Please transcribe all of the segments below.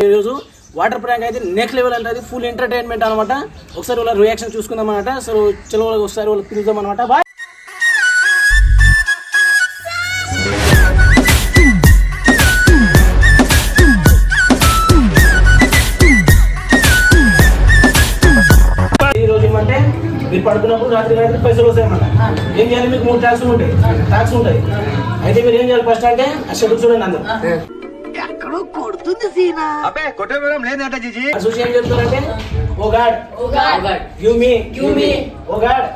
ఈరోజు water prank అయితే next level అంటే ఫుల్ ఎంటర్టైన్మెంట్ అనమాట. ఒకసారి వాళ్ళ రియాక్షన్ చూసుకుందాం అనమాట. సో చలో ఒకసారి వాళ్ళకి పిలుద్దాం అనమాట. బాయ్. ఈరోజు ఏమంటే మీరు పడుకున్నప్పుడు రాత్రి పైసలు వస్తాయన్నమాట. ఏం చేయాలి? మీకు 3 ట్యాక్స్ ఉంటాయి. అయితే మీరు ఏం చేయాలి? ఫస్ట్ అంటే ఆ షెడ్యూల్ చూడండి. అందరూ కొడుతుంది సీనా అబ్బే కొట్టే వివరం లేదంట జీజీ. చూసి ఏం చెప్తారంటే ఓ గాడ్ గివ్ మీ ఓ గాడ్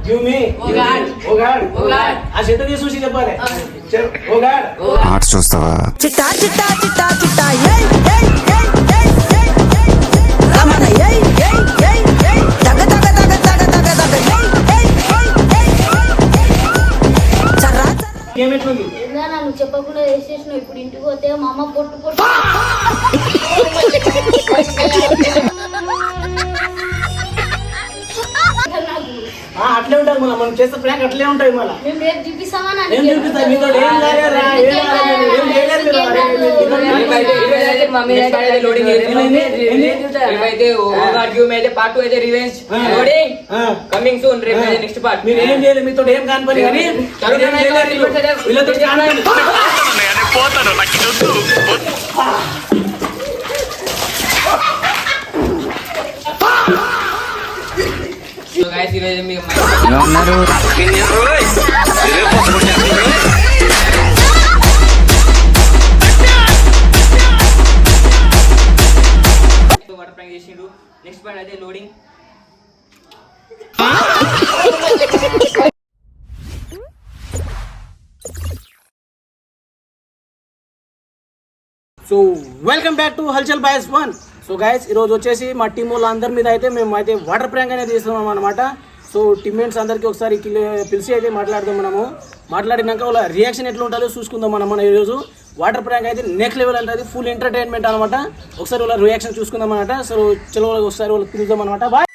గివ్ మీ ఓ గాడ్ ఆ షెడ్యూల్ తీసి చూసి చెప్పాలి. ఓ గాడ్ ఆర్ట్స్ చూస్తావా? చిట్టా చిట్టా చిట్టా చిట్టా ఏయ్ ఏయ్ ఏయ్ ఏయ్ ఏయ్ రమణ ఏయ్ ఏయ్ ఏయ్ ఏయ్ తగ తగ తగ తగ తగ తగ ఏయ్ ఏయ్ ఏయ్ చర్రా ఏమిట్లుంది? నన్ను చెప్పకుండా వేసేసిన. ఇప్పుడు ఇంటికి పోతే మా అమ్మ పొట్టు పొట్టు అట్లే ఉంటాయి మళ్ళీ మనం చేస్తే ప్రాంక్ అట్లే ఉంటాయి. మళ్ళీ మేము రేపు చూపిస్తామా? ఏం చూపిస్తాయి? మీతో ఏం లాగారా? మీరు ఏం చేయలేదు. మీతో ఏం కాని పని కానీ వీళ్ళతో ఏమన్నారు? వాటర్ ప్రాంక్ చేసిండు. నెక్స్ట్ పార్ట్ అయితే loading. So welcome back to హల్చల్ బాయ్స్ 1. సో గైస్ ఈరోజు వచ్చేసి మా టీం వాళ్ళ అందరి మీద అయితే మేము అయితే వాటర్ ప్రాంక్ అనేది తీస్తున్నాం అనమాట. సో టీమ్మేట్స్ అందరికీ ఒకసారి పిలిచి అయితే మాట్లాడదాం. మనము మాట్లాడినాక వాళ్ళ రియాక్షన్ ఎట్లా ఉంటుందో చూసుకుందాం. మన ఈరోజు వాటర్ ప్రాంక్ అయితే నెక్స్ట్ లెవెల్ అంటే ఫుల్ ఎంటర్టైన్మెంట్ అనమాట. ఒకసారి వాళ్ళ రియాక్షన్ చూసుకుందాం అనమాట. సో చలో ఒకసారి వాళ్ళకి పిలుద్దాం అనమాట. బాయ్.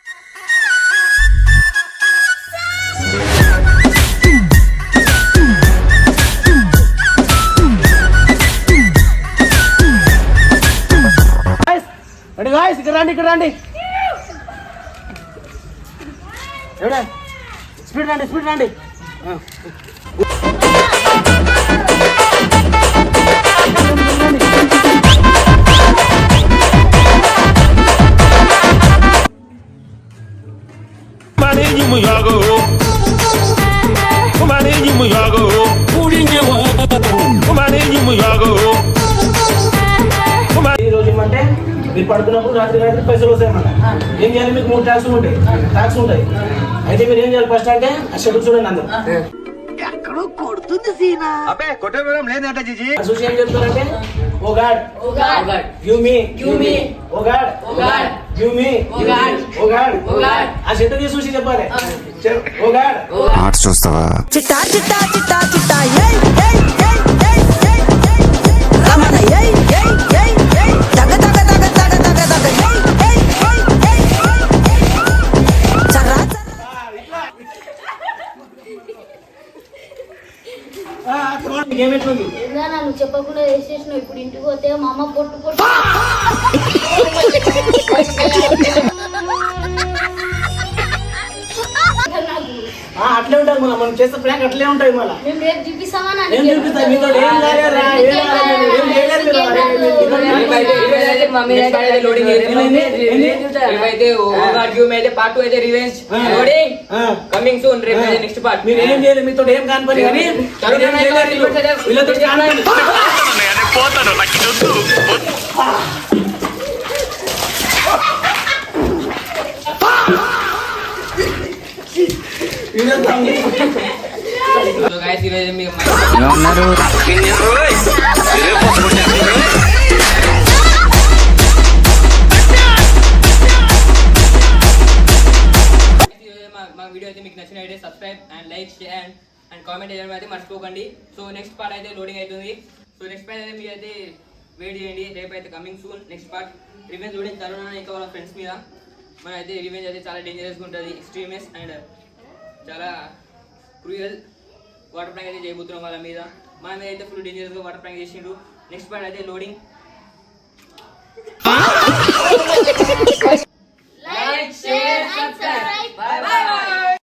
ఇక్కడ రండి ఎవడా స్పీడ్ రండి. ఈరోజు ఏమంటే మీరు పడుకున్నప్పుడు రాత్రి పైసలు వస్తాయన్నమాట. ఏం చేయాలి? మీకు 3 ట్యాక్స్ ఉంటాయి. అయితే మీరు ఏం చేయాలి? ఫస్ట్ అంటే ఆ షెడ్యూల్ చూడండి. అందరూ ఎక్కడో కొడుతుంది సీనా అబ్బే కొట్టే వివరం లేదంట జీజీ. చూసి ఏం చెప్తారంటే ఓ గాడ్ గివ్ మీ ఓ గాడ్ గివ్ మీ ఓ గాడ్ ఆ షెడ్యూల్ తీసి చూసి చెప్పాలి. ఓ గాడ్ ఆర్ట్స్ చూస్తావా? చిట్టా చిట్టా చిట్టా చిట్టా ఏయ్ ఏయ్ ఏయ్ ఏయ్ ఏయ్ రమణ ఏయ్ ఏయ్ ఏయ్ ఏయ్ తగ తగ తగ తగ తగ తగ ఏయ్ ఏయ్ ఏయ్ చర్రా ఏమిట్లుంది? నన్ను చెప్పకుండా వేసేసిన. ఇప్పుడు ఇంటికి పోతే మా అమ్మ పొట్టు పొట్టు అట్లే ఉంటాయి మళ్ళీ మనం చేస్తే ప్రాంక్ అట్లే ఉంటాయి. మళ్ళీ మేము రేపు చూపిస్తామా? ఏం చూపిస్తాయి? మీతో ఏం లాగారా? మీరు ఏం చేయలేదు. మీతో ఏం కాని పని కానీ వీళ్ళతో ఏమన్నారు? మా వీడియో అయితే మీకు నచ్చినట్లయితే subscribe and like share and comment చేయడం అయితే మర్చిపోకండి. సో నెక్స్ట్ పార్ట్ అయితే లోడింగ్ అవుతుంది. సో నెక్స్ట్ పార్ట్ అయితే మీరు అయితే వెయిట్ చేయండి. రేపు అయితే coming soon next part. Revenge loading తరుణ ఇంకా వాళ్ళ ఫ్రెండ్స్ మీద మన అయితే రివెంజ్ అయితే చాలా డేంజరస్గా ఉంటుంది. ఎక్స్ట్రీమిస్ట్ అండ్ చాలా క్రూయల్ వాటర్ ప్రాంక్ అయితే చేయబోతున్నాం వాళ్ళ మీద. మన మీద అయితే ఫుల్ డేంజరస్గా వాటర్ ప్రాంక్ చేసిండ్రు. నెక్స్ట్ పార్ట్ అయితే లోడింగ్.